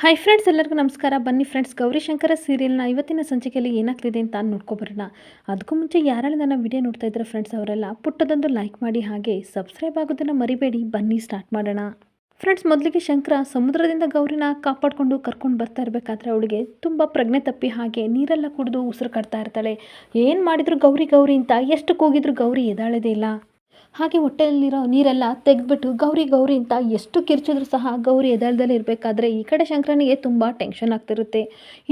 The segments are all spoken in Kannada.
ಹಾಯ್ ಫ್ರೆಂಡ್ಸ್, ಎಲ್ಲರಿಗೂ ನಮಸ್ಕಾರ. ಬನ್ನಿ ಫ್ರೆಂಡ್ಸ್, ಗೌರಿಶಂಕರ ಸೀರಿಯಲ್ನ ಇವತ್ತಿನ ಸಂಚಿಕೆಯಲ್ಲಿ ಏನಾಗ್ತಿದೆ ಅಂತ ನೋಡ್ಕೊಬರೋಣ. ಅದಕ್ಕೂ ಮುಂಚೆ ಯಾರೆಲ್ಲ ನನ್ನ ವಿಡಿಯೋ ನೋಡ್ತಾ ಇದ್ದಾರೆ ಫ್ರೆಂಡ್ಸ್, ಅವರೆಲ್ಲ ಪುಟ್ಟದೊಂದು ಲೈಕ್ ಮಾಡಿ, ಹಾಗೆ ಸಬ್ಸ್ಕ್ರೈಬ್ ಆಗೋದನ್ನು ಮರಿಬೇಡಿ. ಬನ್ನಿ ಸ್ಟಾರ್ಟ್ ಮಾಡೋಣ. ಫ್ರೆಂಡ್ಸ್, ಮೊದಲಿಗೆ ಶಂಕರ ಸಮುದ್ರದಿಂದ ಗೌರಿನ ಕಾಪಾಡಿಕೊಂಡು ಕರ್ಕೊಂಡು ಬರ್ತಾ ಇರಬೇಕಾದ್ರೆ ಅವಳಿಗೆ ತುಂಬ ಪ್ರಜ್ಞೆ ತಪ್ಪಿ ಹಾಗೆ ನೀರೆಲ್ಲ ಕುಡಿದು ಉಸಿರು ಕಟ್ತಾ ಇರ್ತಾಳೆ. ಏನು ಮಾಡಿದ್ರು ಗೌರಿ ಗೌರಿ ಅಂತ ಎಷ್ಟು ಕೂಗಿದ್ರು ಗೌರಿ ಎದ್ದಾಳೋದೇ ಇಲ್ಲ. ಹಾಗೆ ಹೊಟ್ಟೆಯಲ್ಲಿರೋ ನೀರೆಲ್ಲ ತೆಗೆದ್ಬಿಟ್ಟು ಗೌರಿ ಗೌರಿ ಅಂತ ಎಷ್ಟು ಕಿರ್ಚಿದ್ರು ಸಹ ಗೌರಿ ಎದಳ್ದಲ್ಲೇ ಇರಬೇಕಾದ್ರೆ ಈ ಕಡೆ ಶಂಕರನಿಗೆ ತುಂಬ ಟೆನ್ಷನ್ ಆಗ್ತಿರುತ್ತೆ.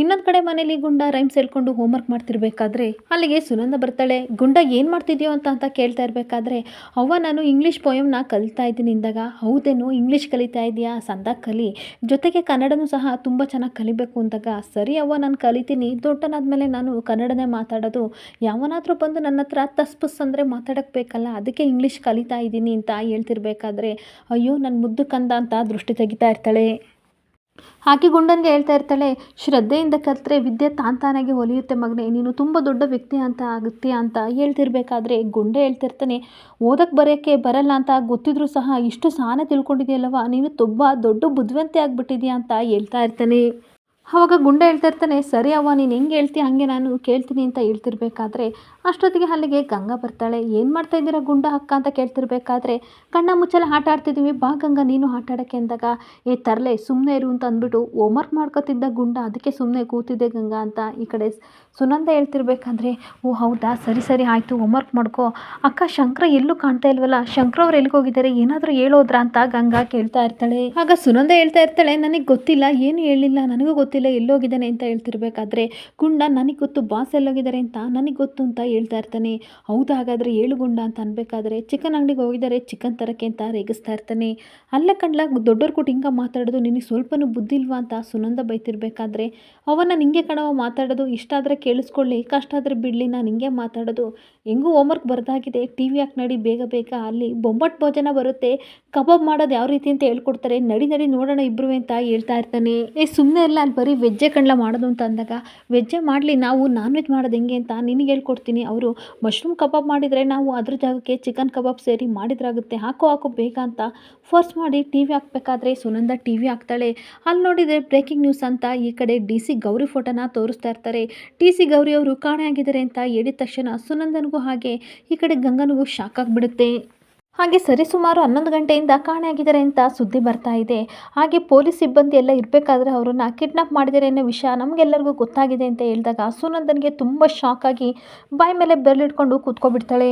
ಇನ್ನೊಂದು ಕಡೆ ಮನೇಲಿ ಗುಂಡ ರೈಮ್ಸ್ ಹೇಳ್ಕೊಂಡು ಹೋಮ್ವರ್ಕ್ ಮಾಡ್ತಿರ್ಬೇಕಾದ್ರೆ ಅಲ್ಲಿಗೆ ಸುನಂದ ಬರ್ತಾಳೆ. ಗುಂಡ ಏನು ಮಾಡ್ತಿದ್ಯೋ ಅಂತ ಕೇಳ್ತಾ ಇರಬೇಕಾದ್ರೆ, ಅವ್ವ ನಾನು ಇಂಗ್ಲೀಷ್ ಪೋಯಮ್ನ ಕಲಿತಾ ಇದ್ದೀನಿ ಇಂದಾಗ. ಹೌದೇನು, ಇಂಗ್ಲೀಷ್ ಕಲಿತಾ ಇದೆಯಾ, ಸಂದಾಗ ಕಲಿ, ಜೊತೆಗೆ ಕನ್ನಡನೂ ಸಹ ತುಂಬ ಚೆನ್ನಾಗಿ ಕಲಿಬೇಕು ಅಂದಾಗ, ಸರಿ ಅವ್ವ ನಾನು ಕಲಿತೀನಿ, ದೊಡ್ಡನಾದ್ಮೇಲೆ ನಾನು ಕನ್ನಡನೇ ಮಾತಾಡೋದು, ಯಾವನಾದರೂ ಬಂದು ನನ್ನ ಹತ್ರ ತಸ್ಪುಸ್ ಅಂದರೆ ಮಾತಾಡೋಕ್ಕೆ ಬೇಕಲ್ಲ, ಅದಕ್ಕೆ ಇಂಗ್ಲೀಷ್ ಕಲಿತಾ ಇದ್ದೀನಿ ಅಂತ ಹೇಳ್ತಿರ್ಬೇಕಾದ್ರೆ, ಅಯ್ಯೋ ನನ್ನ ಮುದ್ದು ಕಂದ ಅಂತ ದೃಷ್ಟಿ ತೆಗಿತಾ ಇರ್ತಾಳೆ. ಹಾಗೆ ಗುಂಡನ್ಗೆ ಹೇಳ್ತಾ ಇರ್ತಾಳೆ, ಶ್ರದ್ಧೆಯಿಂದ ಕಲಿತ್ರೆ ವಿದ್ಯೆ ತಾನಾಗೆ ಒಲಿಯುತ್ತೆ ಮಗನೇ, ನೀನು ತುಂಬ ದೊಡ್ಡ ವ್ಯಕ್ತಿ ಅಂತ ಆಗುತ್ತೆ ಅಂತ ಹೇಳ್ತಿರ್ಬೇಕಾದ್ರೆ ಗುಂಡೆ ಹೇಳ್ತಿರ್ತಾನೆ, ಓದಕ್ಕೆ ಬರೆಯೋಕ್ಕೆ ಬರಲ್ಲ ಅಂತ ಗೊತ್ತಿದ್ರೂ ಸಹ ಇಷ್ಟು ಸಹನೆ ತಿಳ್ಕೊಂಡಿದೆಯಲ್ಲವ, ನೀನು ತುಂಬ ದೊಡ್ಡ ಬುದ್ಧಿವಂತೆ ಆಗಿಬಿಟ್ಟಿದ್ಯಾ ಅಂತ ಹೇಳ್ತಾ ಇರ್ತಾನೆ. ಆವಾಗ ಗುಂಡ ಹೇಳ್ತಾ ಇರ್ತಾನೆ, ಸರಿ ಅವ್ವ ನೀನು ಹೆಂಗೆ ಹೇಳ್ತೀಯ ಹಾಗೆ ನಾನು ಕೇಳ್ತೀನಿ ಅಂತ ಹೇಳ್ತಿರ್ಬೇಕಾದ್ರೆ ಅಷ್ಟೊತ್ತಿಗೆ ಅಲ್ಲಿಗೆ ಗಂಗಾ ಬರ್ತಾಳೆ. ಏನು ಮಾಡ್ತಾ ಇದ್ದೀರಾ ಗುಂಡ ಅಕ್ಕ ಅಂತ ಕೇಳ್ತಿರ್ಬೇಕಾದ್ರೆ, ಕಣ್ಣ ಮುಚ್ಚಲ ಆಟ ಆಡ್ತಿದ್ದೀವಿ, ಬಾ ಗಂಗಾ ನೀನು ಆಟ ಆಡೋಕ್ಕೆ ಅಂದಾಗ, ತರಲೆ ಸುಮ್ಮನೆ ಇರು ಅಂತ ಅಂದ್ಬಿಟ್ಟು ಹೋಮ್ವರ್ಕ್ ಮಾಡ್ಕೊತಿದ್ದ ಗುಂಡ, ಅದಕ್ಕೆ ಸುಮ್ಮನೆ ಕೂತಿದ್ದೆ ಗಂಗಾ ಅಂತ ಈ ಕಡೆ ಸುನಂದ ಹೇಳ್ತಿರ್ಬೇಕಾದ್ರೆ, ಓ ಹೌದಾ, ಸರಿ ಸರಿ ಆಯಿತು ಹೋಮ್ವರ್ಕ್ ಮಾಡ್ಕೋ. ಅಕ್ಕ ಶಂಕರ ಎಲ್ಲೂ ಕಾಣ್ತಾ ಇಲ್ವಲ್ಲ, ಶಂಕರ ಅವ್ರು ಎಲ್ಲಿಗೆ ಹೋಗಿದ್ದಾರೆ, ಏನಾದರೂ ಹೇಳೋದ್ರಾ ಅಂತ ಗಂಗಾ ಕೇಳ್ತಾ ಇರ್ತಾಳೆ. ಆಗ ಸುನಂದ ಹೇಳ್ತಾ ಇರ್ತಾಳೆ, ನನಗೆ ಗೊತ್ತಿಲ್ಲ, ಏನು ಹೇಳಿಲ್ಲ, ನನಗೂ ಗೊತ್ತಿಲ್ಲ ಎಲ್ಲೋಗಿದ್ದಾನೆ ಅಂತ ಹೇಳ್ತಿರ್ಬೇಕಾದ್ರೆ ಗುಂಡ, ನನಗೆ ಗೊತ್ತು ಬಾಸ್ ಎಲ್ಲೋಗಿದ್ದಾರೆ ಅಂತ, ನನಗೆ ಗೊತ್ತು ಅಂತ ಹೇಳ್ತಾ ಇರ್ತಾನೆ. ಹೌದಾ, ಹಾಗಾದರೆ ಏಳು ಗುಂಡ ಅಂತ ಅನ್ಬೇಕಾದ್ರೆ ಚಿಕನ್ ಅಂಗಡಿಗೆ ಹೋಗಿದ್ದಾರೆ ಚಿಕನ್ ತರಕ್ಕೆ ಅಂತ ರೇಗಿಸ್ತಾ ಇರ್ತಾನೆ. ಅಲ್ಲ ಕಣ್ಲ, ದೊಡ್ಡವ್ರ ಕೊಟ್ಟು ಹಿಂಗೆ ಮಾತಾಡೋದು ನಿನಗೆ ಸ್ವಲ್ಪನೂ ಬುದ್ಧಿ ಇಲ್ವಾ ಅಂತ ಸುನಂದ ಬೈತಿರ್ಬೇಕಾದ್ರೆ, ಅವನ್ನ ನಿಂಗೆ ಕಣವ ಮಾತಾಡೋದು, ಇಷ್ಟ ಆದರೆ ಕೇಳಿಸ್ಕೊಳ್ಳಿ, ಕಷ್ಟ ಆದರೆ ಬಿಡಲಿ, ನಾನು ಹಿಂಗೆ ಮಾತಾಡೋದು, ಹೆಂಗೂ ಹೋಮ್ವರ್ಕ್ ಬರ್ದಾಗಿದೆ, ಟಿ ವಿ ಹಾಕಿ ನಡಿ ಬೇಗ ಬೇಗ, ಅಲ್ಲಿ ಬೊಂಬಟ್ಟು ಭೋಜನ ಬರುತ್ತೆ, ಕಬಾಬ್ ಮಾಡೋದು ಯಾವ ರೀತಿ ಅಂತ ಹೇಳ್ಕೊಡ್ತಾರೆ, ನಡಿ ನಡಿ ನೋಡೋಣ ಇಬ್ರು ಅಂತ ಹೇಳ್ತಾ ಇರ್ತಾನೆ. ಸುಮ್ಮನೆ ಎಲ್ಲ ಅಲ್ಲಿ ಬರೀ ವೆಜ್ಜೇ ಕಣ್ಲ ಮಾಡೋದು ಅಂತ ಅಂದಾಗ, ವೆಜ್ಜೇ ಮಾಡಲಿ, ನಾವು ನಾನ್ ವೆಜ್ ಮಾಡೋದು ಹೆಂಗೆ ಅಂತ ನಿನಗೆ ಹೇಳ್ಕೊಡ್ತೀನಿ, ಅವರು ಮಶ್ರೂಮ್ ಕಬಾಬ್ ಮಾಡಿದರೆ ನಾವು ಅದ್ರ ಜಾಗಕ್ಕೆ ಚಿಕನ್ ಕಬಾಬ್ ಸೇರಿ ಮಾಡಿದ್ರಾಗುತ್ತೆ, ಹಾಕು ಬೇಗ ಅಂತ ಫೋರ್ಸ್ ಮಾಡಿ ಟಿ ವಿ ಹಾಕಬೇಕಾದ್ರೆ ಸುನಂದ ಟಿ ವಿ ಹಾಕ್ತಾಳೆ. ಅಲ್ಲಿ ನೋಡಿದರೆ ಬ್ರೇಕಿಂಗ್ ನ್ಯೂಸ್ ಅಂತ ಈ ಕಡೆ ಡಿ ಸಿ ಗೌರಿ ಫೋಟೋನ ತೋರಿಸ್ತಾ ಇರ್ತಾರೆ. ಡಿ ಸಿ ಗೌರಿ ಅವರು ಕಾಣೆ ಆಗಿದ್ದಾರೆ ಅಂತ ಹೇಳಿದ ತಕ್ಷಣ ಸುನಂದನಿಗೂ ಹಾಗೆ ಈ ಕಡೆ ಗಂಗನಿಗೂ ಶಾಕ್ ಆಗಿಬಿಡುತ್ತೆ. ಹಾಗೆ ಸರಿಸುಮಾರು 11 ಗಂಟೆಯಿಂದ ಕಾಣೆಯಾಗಿದ್ದಾರೆ ಅಂತ ಸುದ್ದಿ ಬರ್ತಾ ಇದೆ. ಹಾಗೆ ಪೊಲೀಸ್ ಸಿಬ್ಬಂದಿ ಎಲ್ಲ ಇರಬೇಕಾದ್ರೆ ಅವರನ್ನು ಕಿಡ್ನಾಪ್ ಮಾಡಿದ್ದಾರೆ ಅನ್ನೋ ವಿಷಯ ನಮಗೆಲ್ಲರಿಗೂ ಗೊತ್ತಾಗಿದೆ ಅಂತ ಹೇಳಿದಾಗ ಸುನಂದನ್ಗೆ ತುಂಬ ಶಾಕ್ ಆಗಿ ಬಾಯಿ ಮೇಲೆ ಬೆರಳಿಟ್ಕೊಂಡು ಕೂತ್ಕೊಬಿಡ್ತಾಳೆ.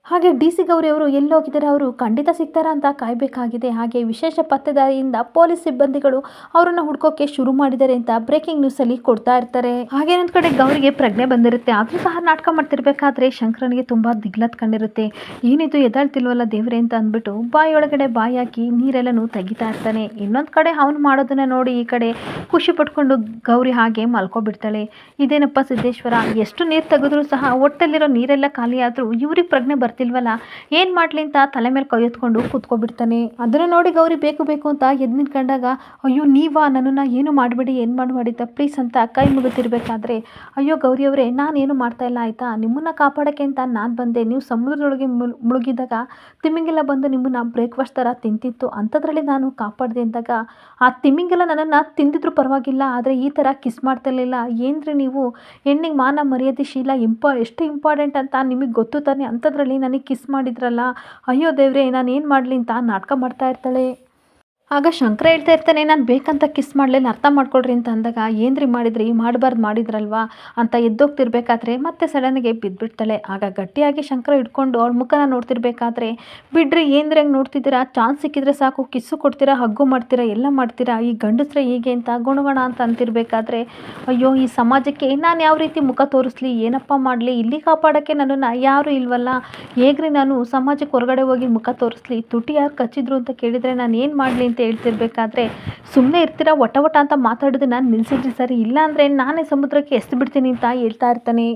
ಹಾಗೆ ಡಿ ಸಿ ಗೌರಿ ಅವರು ಎಲ್ಲೋಗಿದ್ದಾರೆ, ಅವರು ಖಂಡಿತ ಸಿಗ್ತಾರಾ ಅಂತ ಕಾಯಬೇಕಾಗಿದೆ. ಹಾಗೆ ವಿಶೇಷ ಪತ್ತೆದಾರಿಯಿಂದ ಪೊಲೀಸ್ ಸಿಬ್ಬಂದಿಗಳು ಅವರನ್ನು ಹುಡ್ಕೋಕೆ ಶುರು ಮಾಡಿದ್ದಾರೆ ಅಂತ ಬ್ರೇಕಿಂಗ್ ನ್ಯೂಸಲ್ಲಿ ಕೊಡ್ತಾ ಇರ್ತಾರೆ. ಹಾಗೆ ಇನ್ನೊಂದು ಕಡೆ ಗೌರಿಗೆ ಪ್ರಜ್ಞೆ ಬಂದಿರುತ್ತೆ, ಆದರೂ ಸಹ ನಾಟಕ ಮಾಡ್ತಿರ್ಬೇಕಾದ್ರೆ ಶಂಕರನಿಗೆ ತುಂಬ ದಿಗ್ಲತ್ ಕಂಡಿರುತ್ತೆ. ಏನಿದು ಎದ್ದಾಳ್ತಿಲ್ವಲ್ಲ ದೇವ್ರೆ ಅಂತ ಅಂದ್ಬಿಟ್ಟು ಬಾಯಿಯೊಳಗಡೆ ಬಾಯಿ ಹಾಕಿ ನೀರೆಲ್ಲನೂ ತೆಗಿತಾ ಇರ್ತಾನೆ. ಇನ್ನೊಂದು ಕಡೆ ಅವನು ಮಾಡೋದನ್ನ ನೋಡಿ ಈ ಕಡೆ ಖುಷಿ ಪಟ್ಕೊಂಡು ಗೌರಿ ಹಾಗೆ ಮಲ್ಕೊಬಿಡ್ತಾಳೆ. ಇದೇನಪ್ಪ ಸಿದ್ದೇಶ್ವರ, ಎಷ್ಟು ನೀರು ತೆಗೆದ್ರೂ ಸಹ ಹೊಟ್ಟೆಲಿರೋ ನೀರೆಲ್ಲ ಖಾಲಿ ಆದರೂ ಇವ್ರಿಗೆ ಪ್ರಜ್ಞೆ ಬರ್ತಿಲ್ವಲ್ಲ, ಏನು ಮಾಡಲಿ ಅಂತ ತಲೆ ಮೇಲೆ ಕೈ ಎತ್ಕೊಂಡು ಕೂತ್ಕೊಬಿಡ್ತಾನೆ. ಅದನ್ನು ನೋಡಿ ಗೌರಿ ಬೇಕು ಬೇಕು ಅಂತ ಎದ್ದು ನಿಂತ್ಕೊಂಡಾಗ, ಅಯ್ಯೋ ನೀವಾ, ನನ್ನನ್ನು ಏನು ಮಾಡಬೇಡಿ, ಏನು ಮಾಡಿದ್ದ ಪ್ಲೀಸ್ ಅಂತ ಕೈ ಮುಗಿತಿರ್ಬೇಕಾದ್ರೆ, ಅಯ್ಯೋ ಗೌರಿಯವರೇ ನಾನೇನು ಮಾಡ್ತಾ ಇಲ್ಲ ಆಯಿತಾ, ನಿಮ್ಮನ್ನು ಕಾಪಾಡೋಕ್ಕೆ ಅಂತ ನಾನು ಬಂದೆ, ನೀವು ಸಮುದ್ರದೊಳಗೆ ಮುಳುಗಿದಾಗ ತಿಮ್ಮಿಂಗೆಲ್ಲ ಬಂದು ನಿಮ್ಮನ್ನು ಬ್ರೇಕ್ಫಾಸ್ಟ್ ಥರ ತಿಂತಿತ್ತು, ಅಂಥದ್ರಲ್ಲಿ ನಾನು ಕಾಪಾಡಿದೆ ಅಂದಾಗ, ಆ ತಿಮ್ಮಿಂಗೆಲ್ಲ ನನ್ನನ್ನು ತಿಂದಿದ್ರು ಪರವಾಗಿಲ್ಲ, ಆದರೆ ಈ ಥರ ಕಿಸ್ ಮಾಡ್ತಿರ್ಲಿಲ್ಲ, ಏನ್ರಿ ನೀವು, ಹೆಣ್ಣಿಗೆ ಮಾನ ಮರ್ಯಾದೆ ಶೀಲ ಎಷ್ಟು ಇಂಪಾರ್ಟೆಂಟ್ ಅಂತ ನಿಮಗೆ ಗೊತ್ತು ತಾನೆ, ಅಂಥದ್ರಲ್ಲಿ ನನಗೆ ಕಿಸ್ ಮಾಡಿದ್ರಲ್ಲ, ಅಯ್ಯೋ ದೇವ್ರೆ ನಾನು ಏನು ಮಾಡಲಿ ಅಂತ ನಾಟಕ ಮಾಡ್ತಾ ಇರ್ತಾಳೆ. ಆಗ ಶಂಕರ ಹೇಳ್ತಾ ಇರ್ತಾನೆ, ನಾನು ಬೇಕಂತ ಕಿಸ್ ಮಾಡಲಿಲ್ಲ, ಅರ್ಥ ಮಾಡ್ಕೊಳ್ರಿ ಅಂತ ಅಂದಾಗ, ಏನ್ರಿ ಮಾಡಿದ್ರಿ, ಮಾಡಬಾರ್ದು ಮಾಡಿದ್ರಲ್ವಾ ಅಂತ ಎದ್ದೋಗ್ತಿರ್ಬೇಕಾದ್ರೆ ಮತ್ತೆ ಸಡನ್ಗೆ ಬಿದ್ದುಬಿಡ್ತಾಳೆ. ಆಗ ಗಟ್ಟಿಯಾಗಿ ಶಂಕರ ಹಿಡ್ಕೊಂಡು ಅವಳ ಮುಖನ ನೋಡ್ತಿರ್ಬೇಕಾದ್ರೆ, ಬಿಡ್ರಿ ಏನ್ರಿ ಹಂಗೆ ನೋಡ್ತಿದ್ದೀರಾ, ಚಾನ್ಸ್ ಸಿಕ್ಕಿದ್ರೆ ಸಾಕು ಕಿಸ್ಸು ಕೊಡ್ತೀರಾ, ಹಗ್ಗು ಮಾಡ್ತೀರಾ, ಎಲ್ಲ ಮಾಡ್ತೀರಾ, ಈ ಗಂಡಸ್ರೆ ಹೀಗೆ ಅಂತ ಗುಣಗುಣ ಅಂತ ಅಂತಿರ್ಬೇಕಾದ್ರೆ, ಅಯ್ಯೋ ಈ ಸಮಾಜಕ್ಕೆ ನಾನು ಯಾವ ರೀತಿ ಮುಖ ತೋರಿಸ್ಲಿ, ಏನಪ್ಪ ಮಾಡಲಿ, ಇಲ್ಲಿ ಕಾಪಾಡೋಕ್ಕೆ ನನ್ನನ್ನು ಯಾರೂ ಇಲ್ವಲ್ಲ, ಹೇಗ್ರಿ ನಾನು ಸಮಾಜಕ್ಕೆ ಹೊರಗಡೆ ಹೋಗಿ ಮುಖ ತೋರಿಸ್ಲಿ, ತುಟಿ ಯಾರು ಕಚ್ಚಿದ್ರು ಅಂತ ಕೇಳಿದರೆ ನಾನು ಏನು ಮಾಡಲಿ ಅಂತ ಹೇಳ್ತಿರ್ಬೇಕಾದ್ರೆ, ಸುಮ್ಮನೆ ಇರ್ತೀರಾ, ವಟ ಅಂತ ಮಾತಾಡೋದನ್ನ ನಿಲ್ಲಿಸಿದ್ರಿ ಸರಿ, ಇಲ್ಲ ಅಂದರೆ ನಾನೇ ಸಮುದ್ರಕ್ಕೆ ಎಸ್ದು ಬಿಡ್ತೀನಿ ಅಂತ ಹೇಳ್ತಾ ಇರ್ತಾನೆ.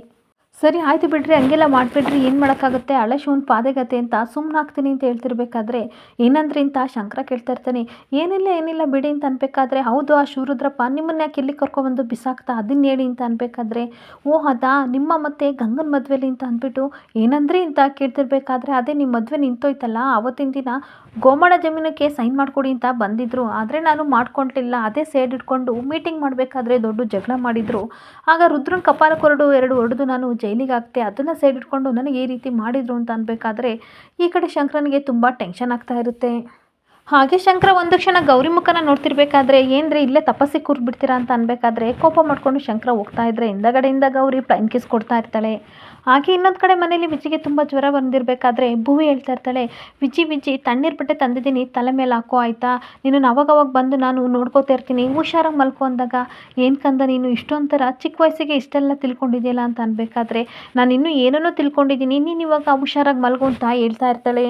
ಸರಿ ಆಯಿತು ಬಿಡ್ರಿ, ಹಂಗೆಲ್ಲ ಮಾಡಿಬಿಡ್ರಿ, ಏನು ಮಾಡೋಕ್ಕಾಗುತ್ತೆ, ಹಳೆ ಶಿವನ ಪಾದೆಗತೆ ಅಂತ ಸುಮ್ಮನಾಗ್ತೀನಿ ಅಂತ ಹೇಳ್ತಿರ್ಬೇಕಾದ್ರೆ ಏನಂದ್ರಿ ಅಂತ ಶಂಕರ ಕೇಳ್ತಾ ಇರ್ತಾನೆ. ಏನಿಲ್ಲ ಬಿಡಿ ಅಂತ ಅನ್ಬೇಕಾದ್ರೆ, ಹೌದು ಆ ಶಿವರುದ್ರಪ್ಪ ನಿಮ್ಮನ್ನ ಯಾಕೆ ಇಲ್ಲಿ ಕರ್ಕೊಬಂದು ಬಿಸಾಕ್ತಾ ಅದನ್ನ ಹೇಳಿ ಅಂತ ಅನ್ಬೇಕಾದ್ರೆ, ಓ ಅದಾ ನಿಮ್ಮ ಮತ್ತೆ ಗಂಗನ ಮದುವೆಲಿ ಅಂತ ಅಂದ್ಬಿಟ್ಟು ಏನಂದ್ರಿ ಅಂತ ಕೇಳ್ತಿರ್ಬೇಕಾದ್ರೆ, ಅದೇ ನಿಮ್ಮ ಮದುವೆ ನಿಂತೋಯ್ತಲ್ಲ ಅವತ್ತಿನ ದಿನ ಗೋಮಾಳ ಜಮೀನಕ್ಕೆ ಸೈನ್ ಮಾಡಿಕೊಡಿ ಅಂತ ಬಂದಿದ್ರು, ಆದರೆ ನಾನು ಮಾಡ್ಕೊಳ್ಲಿಲ್ಲ, ಅದೇ ಸೇಡ್ ಇಟ್ಕೊಂಡು ಮೀಟಿಂಗ್ ಮಾಡಬೇಕಾದ್ರೆ ದೊಡ್ಡ ಜಗಳ ಮಾಡಿದರು. ಆಗ ರುದ್ರನ್ ಕಪಾಲ ಕೊರಡು 2 ಹೊಡೆದು ನಾನು ಜೈಲಿಗೆ ಹಾಕ್ತೆ, ಅದನ್ನು ಸೈಡ್ ಇಟ್ಕೊಂಡು ನನಗೆ ಈ ರೀತಿ ಮಾಡಿದರು ಅಂತ ಅನ್ಬೇಕಾದ್ರೆ ಈ ಕಡೆ ಶಂಕರನಿಗೆ ತುಂಬ ಟೆನ್ಷನ್ ಆಗ್ತಾ ಇರುತ್ತೆ. ಹಾಗೆ ಶಂಕರ ಒಂದು ಕ್ಷಣ ಗೌರಿ ಮುಖನ ನೋಡ್ತಿರ್ಬೇಕಾದ್ರೆ, ಏನ್ರಿ ಇಲ್ಲೇ ತಪಸ್ಸಿಗೆ ಕೂರ್ಬಿಡ್ತೀರಾ ಅಂತ ಅನ್ಬೇಕಾದ್ರೆ ಕೋಪ ಮಾಡ್ಕೊಂಡು ಶಂಕರ ಹೋಗ್ತಾ ಇದ್ರೆ ಹಿಂದಗಡೆಯಿಂದ ಗೌರಿ ಪ್ಲೈನ್ ಕಿಸ್ ಕೊಡ್ತಾ ಇರ್ತಾಳೆ. ಹಾಗೆ ಇನ್ನೊಂದು ಕಡೆ ಮನೇಲಿ ವಿಜಿಗೆ ತುಂಬ ಜ್ವರ ಬಂದಿರಬೇಕಾದ್ರೆ ಭೂವಿ ಹೇಳ್ತಾ ಇರ್ತಾಳೆ, ವಿಜಿ ತಣ್ಣೀರು ಬಟ್ಟೆ ತಂದಿದ್ದೀನಿ, ತಲೆ ಮೇಲೆ ಹಾಕೋ ಆಯಿತಾ, ನೀನು ಅವಾಗವಾಗ ಬಂದು ನಾನು ನೋಡ್ಕೋತಾ ಇರ್ತೀನಿ, ಹುಷಾರಾಗಿ ಮಲ್ಕೊ ಅಂದಾಗ, ಏನು ಕಂದ ನೀನು ಇಷ್ಟೊಂಥರ ಚಿಕ್ಕ ವಯಸ್ಸಿಗೆ ಇಷ್ಟೆಲ್ಲ ತಿಳ್ಕೊಂಡಿದೆಯಲ್ಲ ಅಂತ ಅನ್ಬೇಕಾದ್ರೆ, ನಾನು ಇನ್ನೂ ಏನನ್ನೋ ತಿಳ್ಕೊಂಡಿದ್ದೀನಿ, ನೀನು ಇವಾಗ ಹುಷಾರಾಗಿ ಮಲ್ಗು ಅಂತ ಹೇಳ್ತಾ ಇರ್ತಾಳೆ.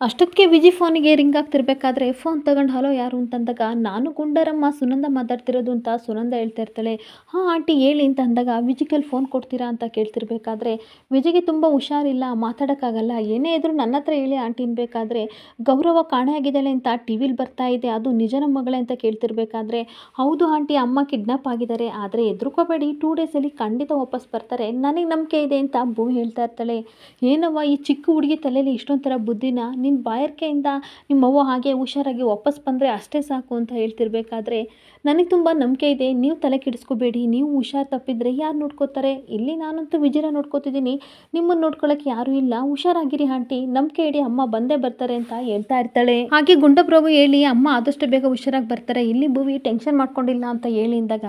ಅಷ್ಟೊತ್ತಿಗೆ ವಿಜಿ ಫೋನಿಗೆ ರಿಂಗ್ ಆಗ್ತಿರ್ಬೇಕಾದ್ರೆ ಫೋನ್ ತಗೊಂಡು ಹಲೋ ಯಾರು ಅಂತಂದಾಗ, ನಾನು ಗುಂಡರಮ್ಮ ಸುನಂದ ಮಾತಾಡ್ತಿರೋದು ಅಂತ ಸುನಂದ ಹೇಳ್ತಾ ಇರ್ತಾಳೆ. ಹಾಂ ಆಂಟಿ ಹೇಳಿ ಅಂತ ಅಂದಾಗ, ವಿಜಿಗೆ ಫೋನ್ ಕೊಡ್ತೀರಾ ಅಂತ ಕೇಳ್ತಿರ್ಬೇಕಾದ್ರೆ ವಿಜಿಗೆ ತುಂಬ ಹುಷಾರಿಲ್ಲ, ಮಾತಾಡೋಕ್ಕಾಗಲ್ಲ, ಏನೇ ಇದ್ರೂ ನನ್ನ ಹತ್ರ ಹೇಳಿ ಆಂಟಿ ಅನ್ಬೇಕಾದ್ರೆ, ಗೌರವ ಕಾಣೆ ಆಗಿದ್ದಾಳೆ ಅಂತ ಟಿ ವಿಲಿ ಬರ್ತಾ ಇದೆ, ಅದು ನಿಜನ ಮಗಳೇ ಅಂತ ಕೇಳ್ತಿರ್ಬೇಕಾದ್ರೆ, ಹೌದು ಆಂಟಿ ಅಮ್ಮ ಕಿಡ್ನಾಪ್ ಆಗಿದ್ದಾರೆ, ಆದರೆ ಹೆದರ್ಕೋಬೇಡಿ 2 ಡೇಸಲ್ಲಿ ಖಂಡಿತ ವಾಪಸ್ ಬರ್ತಾರೆ, ನನಗೆ ನಂಬಿಕೆ ಇದೆ ಅಂತ ಭೂಮಿ ಹೇಳ್ತಾ ಇರ್ತಾಳೆ. ಏನವ್ವ ಈ ಚಿಕ್ಕ ಹುಡುಗಿ ತಲೆಯಲ್ಲಿ ಇಷ್ಟೊಂಥರ ಬುದ್ಧಿನ, ನಿನ್ನ ಬಾಯಾರಿಕೆಯಿಂದ ನಿಮ್ಮವ್ವ ಹಾಗೆ ಹುಷಾರಾಗಿ ವಾಪಸ್ ಬಂದರೆ ಅಷ್ಟೇ ಸಾಕು ಅಂತ ಹೇಳ್ತಿರ್ಬೇಕಾದ್ರೆ, ನನಗೆ ತುಂಬ ನಂಬಿಕೆ ಇದೆ, ನೀವು ತಲೆ ಕೆಡಿಸ್ಕೋಬೇಡಿ, ನೀವು ಹುಷಾರು ತಪ್ಪಿದರೆ ಯಾರು ನೋಡ್ಕೋತಾರೆ, ಇಲ್ಲಿ ನಾನಂತೂ ವಿಜಯನ ನೋಡ್ಕೋತಿದ್ದೀನಿ, ನಿಮ್ಮನ್ನು ನೋಡ್ಕೊಳ್ಳೋಕೆ ಯಾರೂ ಇಲ್ಲ, ಹುಷಾರಾಗಿರಿ ಆಂಟಿ, ನಂಬಿಕೆ ಇಡಿ ಅಮ್ಮ ಬಂದೇ ಬರ್ತಾರೆ ಅಂತ ಹೇಳ್ತಾ ಇರ್ತಾಳೆ. ಹಾಗೆ ಗುಂಡಪ್ರಭು ಹೇಳಿ ಅಮ್ಮ ಆದಷ್ಟು ಬೇಗ ಹುಷಾರಾಗಿ ಬರ್ತಾರೆ, ಇಲ್ಲಿ ಭೂವಿ ಟೆನ್ಷನ್ ಮಾಡ್ಕೊಂಡಿಲ್ಲ ಅಂತ ಹೇಳಿ ಅಂದಾಗ,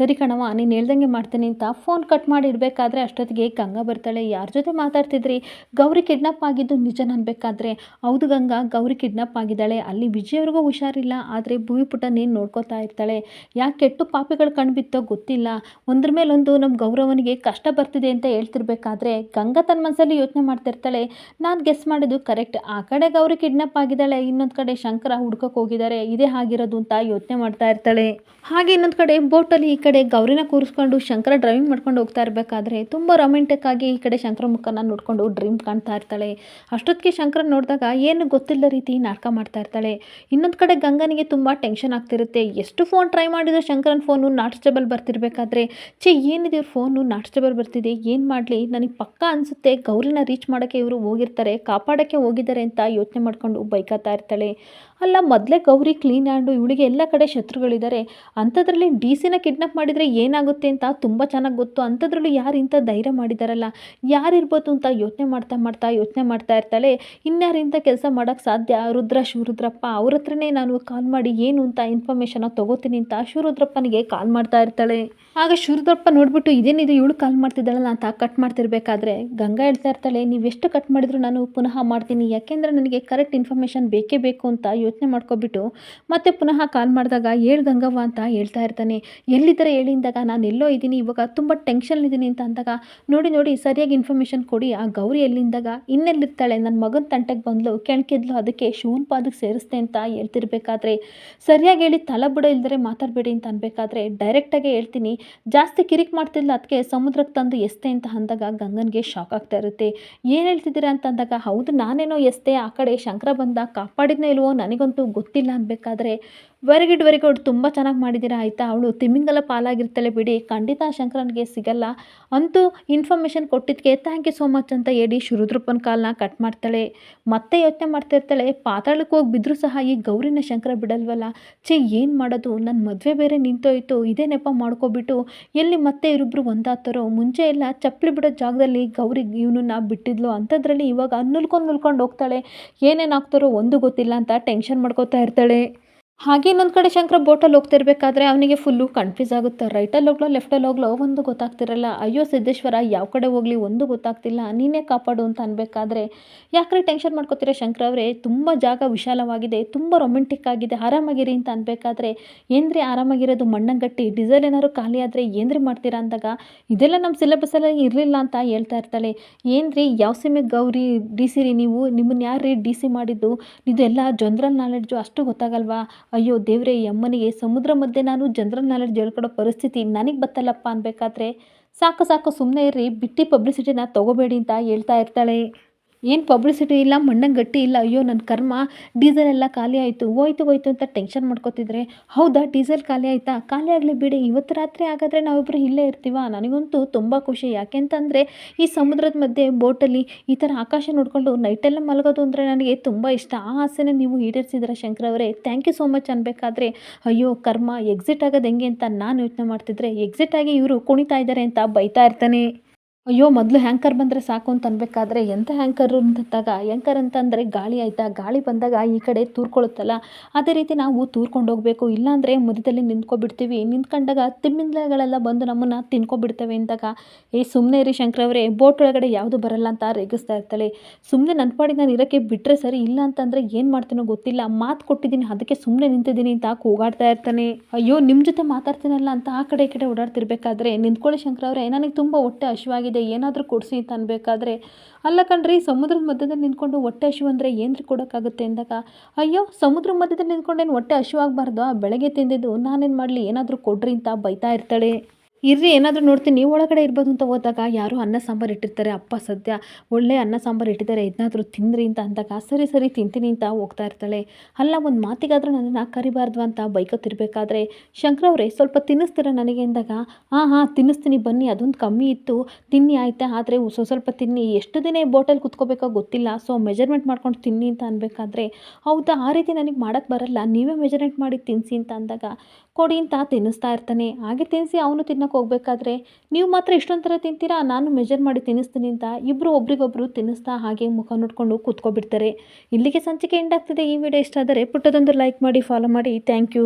ಸರಿ ಕಣವ ನೀನು ಹೇಳ್ದಂಗೆ ಮಾಡ್ತೀನಿ ಅಂತ ಫೋನ್ ಕಟ್ ಮಾಡಿ ಇಡಬೇಕಾದ್ರೆ ಅಷ್ಟೊತ್ತಿಗೆ ಗಂಗಾ ಬರ್ತಾಳೆ. ಯಾರ ಜೊತೆ ಮಾತಾಡ್ತಿದ್ರಿ, ಗೌರಿ ಕಿಡ್ನಾಪ್ ಆಗಿದ್ದು ನಿಜನ ಅನ್ಬೇಕಾದ್ರೆ, ಹೌದು ಗಂಗಾ ಗೌರಿ ಕಿಡ್ನಾಪ್ ಆಗಿದ್ದಾಳೆ, ಅಲ್ಲಿ ವಿಜಯವ್ರಿಗೂ ಹುಷಾರಿಲ್ಲ, ಆದರೆ ಭೂಮಿ ಪುಟ ನೀನು ನೋಡ್ಕೋತಾ ಇರ್ತಾಳೆ, ಯಾಕೆ ಕೆಟ್ಟು ಪಾಪಿಗಳು ಕಣ್ಬಿತ್ತೋ ಗೊತ್ತಿಲ್ಲ, ಒಂದ್ರ ಮೇಲೊಂದು ನಮ್ಮ ಗೌರವನಿಗೆ ಕಷ್ಟ ಬರ್ತಿದೆ ಅಂತ ಹೇಳ್ತಿರ್ಬೇಕಾದ್ರೆ ಗಂಗಾ ತನ್ನ ಮನಸ್ಸಲ್ಲಿ ಯೋಚನೆ ಮಾಡ್ತಿರ್ತಾಳೆ, ನಾನು ಗೆಸ್ ಮಾಡಿದ್ದು ಕರೆಕ್ಟ್, ಆ ಕಡೆ ಗೌರಿ ಕಿಡ್ನಾಪ್ ಆಗಿದ್ದಾಳೆ, ಇನ್ನೊಂದು ಕಡೆ ಶಂಕರ ಹುಡ್ಕಕ್ಕೆ ಹೋಗಿದ್ದಾರೆ, ಇದೇ ಆಗಿರೋದು ಅಂತ ಯೋಚನೆ ಮಾಡ್ತಾ ಇರ್ತಾಳೆ. ಹಾಗೆ ಇನ್ನೊಂದು ಕಡೆ ಬೋಟಲ್ಲಿ ಈ ಕಡೆ ಗೌರಿನ ಕೂರಿಸ್ಕೊಂಡು ಶಂಕರ ಡ್ರೈವಿಂಗ್ ಮಾಡ್ಕೊಂಡು ಹೋಗ್ತಾ ಇರಬೇಕಾದ್ರೆ ತುಂಬ ರೊಮ್ಯಾಂಟಿಕ್ ಆಗಿ ಈ ಕಡೆ ಶಂಕರ ಮುಖನ ನೋಡ್ಕೊಂಡು ಡ್ರೀಮ್ ಕಾಣ್ತಾ ಇರ್ತಾಳೆ. ಅಷ್ಟೊತ್ತಿಗೆ ಶಂಕರ ನೋಡಿದಾಗ ಏನು ಗೊತ್ತಿಲ್ಲದ ರೀತಿ ನಾಟಕ ಮಾಡ್ತಾ ಇರ್ತಾಳೆ. ಇನ್ನೊಂದು ಕಡೆ ಗಂಗನಿಗೆ ತುಂಬ ಟೆನ್ಷನ್ ಆಗ್ತಿರುತ್ತೆ, ಎಷ್ಟು ಫೋನ್ ಟ್ರೈ ಮಾಡಿದ್ರು ಶಂಕರನ ಫೋನು ನಾಟ್ ಸ್ಟೇಬಲ್ ಬರ್ತಿರ್ಬೇಕಾದ್ರೆ, ಏನಿದೆ ಇವ್ರ ಫೋನು ನಾಟ್ ಸ್ಟೇಬಲ್ ಬರ್ತಿದೆ, ಏನು ಮಾಡಲಿ, ನನಗೆ ಪಕ್ಕ ಅನಿಸುತ್ತೆ ಗೌರಿನ ರೀಚ್ ಮಾಡೋಕ್ಕೆ ಇವರು ಹೋಗಿರ್ತಾರೆ, ಕಾಪಾಡೋಕ್ಕೆ ಹೋಗಿದ್ದಾರೆ ಅಂತ ಯೋಚನೆ ಮಾಡ್ಕೊಂಡು ಬೈಕತ್ತಾ ಇರ್ತಾಳೆ. ಅಲ್ಲ ಮೊದಲೇ ಗೌರಿ ಕ್ಲೀನ್ ಹ್ಯಾಂಡು, ಇವಳಿಗೆ ಎಲ್ಲ ಕಡೆ ಶತ್ರುಗಳಿದ್ದಾರೆ, ಅಂಥದ್ರಲ್ಲಿ ಡಿ ಸಿನ ಕಿಡ್ನಾಪ್ ಮಾಡಿದರೆ ಏನಾಗುತ್ತೆ ಅಂತ ತುಂಬ ಚೆನ್ನಾಗಿ ಗೊತ್ತು, ಅಂಥದ್ರಲ್ಲೂ ಯಾರು ಇಂಥ ಧೈರ್ಯ ಮಾಡಿದಾರಲ್ಲ, ಯಾರಿರ್ಬೋದು ಅಂತ ಯೋಚನೆ ಮಾಡ್ತಾ ಇರ್ತಾಳೆ. ಇನ್ಯಾರಿಂಥ ಕೆಲಸ ಮಾಡೋಕ್ಕೆ ಸಾಧ್ಯ, ಶಿವರುದ್ರಪ್ಪ ಅವ್ರ ಹತ್ರನೇ ನಾನು ಕಾಲ್ ಮಾಡಿ ಏನು ಅಂತ ಇನ್ಫಾರ್ಮೇಷನ್ನ ತೊಗೋತೀನಿ ಅಂತ ಶಿವರುದ್ರಪ್ಪನಿಗೆ ಕಾಲ್ ಮಾಡ್ತಾ ಇರ್ತಾಳೆ. ಆಗ ಶಿವರುದ್ರಪ್ಪ ನೋಡ್ಬಿಟ್ಟು ಇದೇನಿದು ಇವಳು ಕಾಲ್ ಮಾಡ್ತಿದ್ದಾಳಲ್ಲ ಅಂತ ಕಟ್ ಮಾಡ್ತಿರ್ಬೇಕಾದ್ರೆ ಗಂಗಾ ಹೇಳ್ತಾ ಇರ್ತಾಳೆ, ನೀವೆಷ್ಟು ಕಟ್ ಮಾಡಿದ್ರು ನಾನು ಪುನಃ ಮಾಡ್ತೀನಿ, ಯಾಕೆಂದರೆ ನನಗೆ ಕರೆಕ್ಟ್ ಇನ್ಫಾರ್ಮೇಷನ್ ಬೇಕೇ ಬೇಕು ಅಂತ ಯೋಚನೆ ಮಾಡ್ಕೊಬಿಟ್ಟು ಮತ್ತೆ ಪುನಃ ಕಾಲ್ ಮಾಡಿದಾಗ ಹೇಳು ಗಂಗವ್ವ ಅಂತ ಹೇಳ್ತಾ ಇರ್ತಾನೆ. ಎಲ್ಲಿದ್ದಾರೆ ಹೇಳಿದಾಗ, ನಾನು ಎಲ್ಲೋ ಇದ್ದೀನಿ, ಇವಾಗ ತುಂಬ ಟೆನ್ಷನ್ಲಿದ್ದೀನಿ ಅಂತ ಅಂದಾಗ, ನೋಡಿ ಸರಿಯಾಗಿ ಇನ್ಫಾರ್ಮೇಷನ್ ಕೊಡಿ, ಆ ಗೌರಿ ಎಲ್ಲಿಂದಾಗ ಇನ್ನೆಲ್ಲಿರ್ತಾಳೆ, ನನ್ನ ಮಗನ ತಂಟೆಗೆ ಬಂದ್ಲು ಕೆಣಕಿದ್ಲು, ಅದಕ್ಕೆ ಶಿವನ ಪಾದಕ್ಕೆ ಸೇರಿಸ್ತೆ ಅಂತ ಹೇಳ್ತಿರ್ಬೇಕಾದ್ರೆ, ಸರಿಯಾಗಿ ಹೇಳಿ ತಲೆ ಬಿಡೋ ಇಲ್ದರೆ ಮಾತಾಡಬೇಡಿ ಅಂತ ಅನ್ಬೇಕಾದ್ರೆ ಡೈರೆಕ್ಟಾಗಿ ಹೇಳ್ತೀನಿ, ಜಾಸ್ತಿ ಕಿರಿಕ್ ಮಾಡ್ತಿಲ್ಲ, ಅದಕ್ಕೆ ಸಮುದ್ರಕ್ಕೆ ತಂದು ಎಸ್ತೆ ಅಂತ ಅಂದಾಗ ಗಂಗನ್ಗೆ ಶಾಕ್ ಆಗ್ತಾ ಇರುತ್ತೆ. ಏನು ಹೇಳ್ತಿದ್ದೀರಾ ಅಂತ ಅಂದಾಗ, ಹೌದು ನಾನೇನೋ ಎಸ್ತೆ, ಆ ಕಡೆ ಶಂಕರ ಬಂದ ಕಾಪಾಡಿದ್ನೋ ಇಲ್ವೋ ನನಗಂತೂ ಗೊತ್ತಿಲ್ಲ ಅನ್ಬೇಕಾದ್ರೆ, ವೆರಿ ಗುಡ್ ತುಂಬ ಚೆನ್ನಾಗಿ ಮಾಡಿದ್ದೀರಾ ಆಯಿತಾ, ಅವಳು ತಿಮಿಂಗಲ ಪಾಲಾಗಿರ್ತಾಳೆ ಬಿಡಿ, ಖಂಡಿತ ಶಂಕರನಿಗೆ ಸಿಗಲ್ಲ, ಅಂತೂ ಇನ್ಫಾರ್ಮೇಷನ್ ಕೊಟ್ಟಿದ್ದಕ್ಕೆ ಥ್ಯಾಂಕ್ ಯು ಸೋ ಮಚ್ ಅಂತ ಹೇಳಿ ಶಿವರುದ್ರಪ್ಪನ ಕಾಲನ್ನ ಕಟ್ ಮಾಡ್ತಾಳೆ. ಮತ್ತೆ ಯೋಚನೆ ಮಾಡ್ತಾ ಇರ್ತಾಳೆ, ಪಾತಾಳಕ್ಕೆ ಹೋಗಿ ಬಿದ್ದರೂ ಸಹ ಈ ಗೌರಿನ ಶಂಕರ ಬಿಡಲ್ವಲ್ಲ, ಏನು ಮಾಡೋದು, ನನ್ನ ಮದುವೆ ಬೇರೆ ನಿಂತೋಯ್ತು, ಇದೇ ನೆಪ ಮಾಡ್ಕೊಬಿಟ್ಟು ಎಲ್ಲಿ ಮತ್ತೆ ಇವರಿಬ್ರು ಒಂದಾಗ್ತಾರೋ, ಮುಂಚೆ ಎಲ್ಲ ಚಪ್ಪಲಿ ಬಿಡೋ ಜಾಗದಲ್ಲಿ ಗೌರಿ ಇವನನ್ನ ಬಿಟ್ಟಿದ್ಲು, ಅಂಥದ್ರಲ್ಲಿ ಇವಾಗ ನುಲ್ಕೊಂಡು ಹೋಗ್ತಾಳೆ, ಏನೇನಾಗ್ತಾರೋ ಒಂದು ಗೊತ್ತಿಲ್ಲ ಅಂತ ಟೆನ್ಷನ್ ಮಾಡ್ಕೋತಾ ಇರ್ತಾಳೆ. ಹಾಗೆ ಇನ್ನೊಂದು ಕಡೆ ಶಂಕರ ಬೋಟಲ್ಲಿ ಹೋಗ್ತಿರ್ಬೇಕಾದ್ರೆ ಅವನಿಗೆ ಫುಲ್ಲು ಕನ್ಫ್ಯೂಸ್ ಆಗುತ್ತೆ, ರೈಟಲ್ಲಿ ಹೋಗ್ಲೋ ಲೆಫ್ಟಲ್ಲಿ ಹೋಗ್ಲೋ ಒಂದು ಗೊತ್ತಾಗ್ತಿರಲ್ಲ, ಅಯ್ಯೋ ಸಿದ್ದೇಶ್ವರ ಯಾವ ಕಡೆ ಹೋಗಲಿ ಒಂದು ಗೊತ್ತಾಗ್ತಿಲ್ಲ, ನೀನೇ ಕಾಪಾಡು ಅಂತ ಅನ್ಬೇಕಾದ್ರೆ, ಯಾಕ್ರೆ ಟೆನ್ಷನ್ ಮಾಡ್ಕೋತೀರಾ ಶಂಕರ ಅವರೇ, ತುಂಬ ಜಾಗ ವಿಶಾಲವಾಗಿದೆ, ತುಂಬ ರೊಮ್ಯಾಂಟಿಕ್ ಆಗಿದೆ, ಆರಾಮಾಗಿರಿ ಅಂತ ಅನ್ಬೇಕಾದ್ರೆ, ಏನ್ರಿ ಆರಾಮಾಗಿರೋದು ಮಣ್ಣಂಗಟ್ಟಿ, ಡೀಸೆಲ್ ಏನಾದ್ರು ಖಾಲಿ ಆದರೆ ಏನ್ರಿ ಮಾಡ್ತೀರಾ ಅಂದಾಗ, ಇದೆಲ್ಲ ನಮ್ಮ ಸಿಲೆಬಸ್ಸಲ್ಲಿ ಇರಲಿಲ್ಲ ಅಂತ ಹೇಳ್ತಾ ಇರ್ತಾಳೆ. ಏನ್ರಿ ಯಾವ ಸಿಮೆ ಗೌರಿ ಡಿ ಸಿ ರೀ ನೀವು, ನಿಮ್ಮನ್ನು ಯಾರು ರೀ ಡಿ ಸಿ ಮಾಡಿದ್ದು, ಇದೆಲ್ಲ ಜನರಲ್ ನಾಲೆಡ್ಜು ಅಷ್ಟು ಗೊತ್ತಾಗಲ್ವಾ, ಅಯ್ಯೋ ದೇವ್ರೇ, ಈ ಅಮ್ಮನಿಗೆ ಸಮುದ್ರ ಮಧ್ಯೆ ನಾನು ಜನರಲ್ ನಾಲೆಡ್ಜ್ ಹೇಳ್ಕೊಡೋ ಪರಿಸ್ಥಿತಿ ನನಗೆ ಬತ್ತಲ್ಲಪ್ಪ ಅನ್ಬೇಕಾದ್ರೆ, ಸಾಕು ಸಾಕು ಸುಮ್ಮನೆ ಇರ್ರಿ, ಬಿಟ್ಟು ಪಬ್ಲಿಸಿಟಿನ ತೊಗೋಬೇಡಿ ಅಂತ ಹೇಳ್ತಾ ಇರ್ತಾಳೆ. ಏನು ಪಬ್ಲಿಸಿಟಿ ಇಲ್ಲ, ಮಣ್ಣಂಗೆ ಗಟ್ಟಿ ಇಲ್ಲ. ಅಯ್ಯೋ ನನ್ನ ಕರ್ಮ, ಡೀಸೆಲ್ ಎಲ್ಲ ಖಾಲಿ ಆಯಿತು, ಹೋಯ್ತು ಹೋಯ್ತು ಅಂತ ಟೆನ್ಷನ್ ಮಾಡ್ಕೋತಿದ್ರೆ, ಹೌದಾ ಡೀಸೆಲ್ ಖಾಲಿ ಆಯಿತಾ, ಖಾಲಿ ಆಗಲಿ ಬಿಡಿ, ಇವತ್ತು ರಾತ್ರಿ ಹಾಗಾದರೆ ನಾವಿಬ್ಬರು ಇಲ್ಲೇ ಇರ್ತೀವ. ನನಗಂತೂ ತುಂಬ ಖುಷಿ. ಯಾಕೆಂತಂದರೆ ಈ ಸಮುದ್ರದ ಮಧ್ಯೆ ಬೋಟಲ್ಲಿ ಈ ಥರ ಆಕಾಶ ನೋಡಿಕೊಂಡು ನೈಟೆಲ್ಲ ಮಲಗೋದು ಅಂದರೆ ನನಗೆ ತುಂಬ ಇಷ್ಟ. ಆ ಆಸೆನ ನೀವು ಈಡೇರಿಸಿದ್ರೆ ಶಂಕರ್ ಅವರೇ, ಥ್ಯಾಂಕ್ ಯು ಸೋ ಮಚ್ ಅನ್ಬೇಕಾದ್ರೆ, ಅಯ್ಯೋ ಕರ್ಮ, ಎಕ್ಸಿಟ್ ಆಗೋದು ಹೆಂಗೆ ಅಂತ ನಾನು ಯೋಚನೆ ಮಾಡ್ತಿದ್ರೆ, ಎಕ್ಸಿಟ್ ಆಗಿ ಇವರು ಕುಣಿತಾ ಇದ್ದಾರೆ ಅಂತ ಬೈತಾ ಇರ್ತಾನೆ. ಅಯ್ಯೋ ಮೊದಲು ಹ್ಯಾಂಕರ್ ಬಂದರೆ ಸಾಕು ಅಂತ ಅನ್ಬೇಕಾದ್ರೆ, ಎಂಥ ಹ್ಯಾಂಕರು ಅಂತಂದಾಗ, ಹ್ಯಾಂಕರ್ ಅಂತಂದರೆ ಗಾಳಿ ಆಯಿತಾ, ಗಾಳಿ ಬಂದಾಗ ಈ ಕಡೆ ತೂರ್ಕೊಳ್ಳುತ್ತಲ್ಲ, ಅದೇ ರೀತಿ ನಾವು ತೂರ್ಕೊಂಡು ಹೋಗಬೇಕು. ಇಲ್ಲಾಂದರೆ ಮಧ್ಯದಲ್ಲಿ ನಿಂತ್ಕೊಬಿಡ್ತೀವಿ. ನಿಂತ್ಕೊಂಡಾಗ ತಿಮ್ಮಿಂಗ್ಲಗಳೆಲ್ಲ ಬಂದು ನಮ್ಮನ್ನು ತಿನ್ಕೊಬಿಡ್ತವೆ ಅಂದಾಗ, ಸುಮ್ಮನೆ ಇರಿ ಶಂಕರ್ ಅವರೇ, ಬೋಟ್ ಒಳಗಡೆ ಯಾವುದು ಬರಲ್ಲ ಅಂತ ರೇಗಿಸ್ತಾ ಇರ್ತಾಳೆ. ಸುಮ್ಮನೆ ನನ್ನ ಪಾಡಿಗೆ ನಾನು ಇರೋಕ್ಕೆ ಬಿಟ್ಟರೆ ಸರಿ, ಇಲ್ಲ ಅಂತಂದರೆ ಏನು ಮಾಡ್ತೀನೋ ಗೊತ್ತಿಲ್ಲ, ಮಾತು ಕೊಟ್ಟಿದ್ದೀನಿ ಅದಕ್ಕೆ ಸುಮ್ಮನೆ ನಿಂತಿದ್ದೀನಿ ಅಂತ ಕೂಗಾಡ್ತಾ ಇರ್ತಾನೆ. ಅಯ್ಯೋ ನಿಮ್ಮ ಜೊತೆ ಮಾತಾಡ್ತೀನಲ್ಲ ಅಂತ ಆ ಕಡೆ ಈ ಕಡೆ ಓಡಾಡ್ತಿರ್ಬೇಕಾದ್ರೆ, ನಿಂತ್ಕೊಳ್ಳಿ ಶಂಕರ್ ಅವರೇ, ನನಗೆ ತುಂಬ ಹೊಟ್ಟೆ ಹಸಿವಾಗಿದೆ, ಏನಾದರೂ ಕೊಡಿಸಿ ಅಂತ ಅನ್ಬೇಕಾದ್ರೆ, ಅಲ್ಲ ಕಣ್ರಿ, ಸಮುದ್ರದ ಮಧ್ಯದಲ್ಲಿ ನಿಂತ್ಕೊಂಡು ಹೊಟ್ಟೆ ಹಸಿವು ಅಂದರೆ ಏನ್ರಿ ಕೊಡೋಕ್ಕಾಗುತ್ತೆ ಅಂದಾಗ, ಅಯ್ಯೋ ಸಮುದ್ರ ಮಧ್ಯದಲ್ಲಿ ನಿಂತ್ಕೊಂಡೇನು ಹೊಟ್ಟೆ ಹಸಿವಾಗಬಾರ್ದು, ಬೆಳಗ್ಗೆ ತಿಂದಿದ್ದು ನಾನೇನು ಮಾಡಲಿ, ಏನಾದರೂ ಕೊಡ್ರಿ ಅಂತ ಬೈತಾ ಇರ್ತಾಳೆ. ಇರ್ರಿ ಏನಾದರೂ ನೋಡ್ತೀನಿ ಒಳಗಡೆ ಇರ್ಬೋದು ಅಂತ ಹೋದಾಗ, ಯಾರೋ ಅನ್ನ ಸಾಂಬಾರು ಇಟ್ಟಿರ್ತಾರೆ. ಅಪ್ಪ ಸದ್ಯ ಒಳ್ಳೆ ಅನ್ನ ಸಾಂಬಾರು ಇಟ್ಟಿದ್ದಾರೆ, ಇದನ್ನಾದರೂ ತಿಂದ್ರಿ ಅಂತ ಅಂದಾಗ, ಸರಿ ಸರಿ ತಿಂತೀನಿ ಅಂತ ಹೋಗ್ತಾ ಇರ್ತಾಳೆ. ಅಲ್ಲ ಒಂದು ಮಾತಿಗಾದರೂ ನನ್ನನ್ನು ಕರಿಬಾರ್ದು ಅಂತ ಬೈಕೋತಿರ್ಬೇಕಾದ್ರೆ, ಶಂಕರ್ ಅವರೇ ಸ್ವಲ್ಪ ತಿನ್ನಿಸ್ತೀರ ನನಗೆ ಅಂದಾಗ, ಹಾಂ ಹಾಂ ತಿನ್ನಿಸ್ತೀನಿ ಬನ್ನಿ, ಅದೊಂದು ಕಮ್ಮಿ ಇತ್ತು, ತಿನ್ನಿ ಆಯಿತಾ, ಆದರೆ ಸ್ವಲ್ಪ ತಿನ್ನಿ, ಎಷ್ಟು ದಿನ ಈ ಬೋಟಲ್ಲಿ ಕುತ್ಕೋಬೇಕೋ ಗೊತ್ತಿಲ್ಲ, ಸೊ ಮೆಜರ್ಮೆಂಟ್ ಮಾಡ್ಕೊಂಡು ತಿನ್ನಿ ಅಂತ ಅನ್ಬೇಕಾದ್ರೆ, ಹೌದಾ ಆ ರೀತಿ ನನಗೆ ಮಾಡೋಕ್ಕೆ ಬರಲ್ಲ, ನೀವೇ ಮೆಜರ್ಮೆಂಟ್ ಮಾಡಿ ತಿನ್ನಿಸಿ ಅಂತ ಅಂದಾಗ, ಕೊಡಿ ಅಂತ ತಿನ್ನಿಸ್ತಾ ಇರ್ತಾನೆ. ಹಾಗೆ ತಿನ್ನಿಸಿ ಅವನು ತಿನ್ನೋಕೆ ಹೋಗ್ಬೇಕಾದ್ರೆ, ನೀವು ಮಾತ್ರ ಇಷ್ಟೊಂದು ಥರ ತಿಂತೀರಾ, ನಾನು ಮೆಜರ್ ಮಾಡಿ ತಿನ್ನಿಸ್ತೀನಿ ಅಂತ ಇಬ್ಬರು ಒಬ್ರಿಗೊಬ್ರು ತಿನ್ನಿಸ್ತಾ ಹಾಗೆ ಮುಖ ನೋಡ್ಕೊಂಡು ಕೂತ್ಕೊಬಿಡ್ತಾರೆ. ಇಲ್ಲಿಗೆ ಸಂಚಿಕೆ ಎಂಡ್ ಆಗ್ತಿದೆ. ಈ ವಿಡಿಯೋ ಇಷ್ಟ ಆದರೆ ಪುಟ್ಟದೊಂದು ಲೈಕ್ ಮಾಡಿ, ಫಾಲೋ ಮಾಡಿ. Thank you.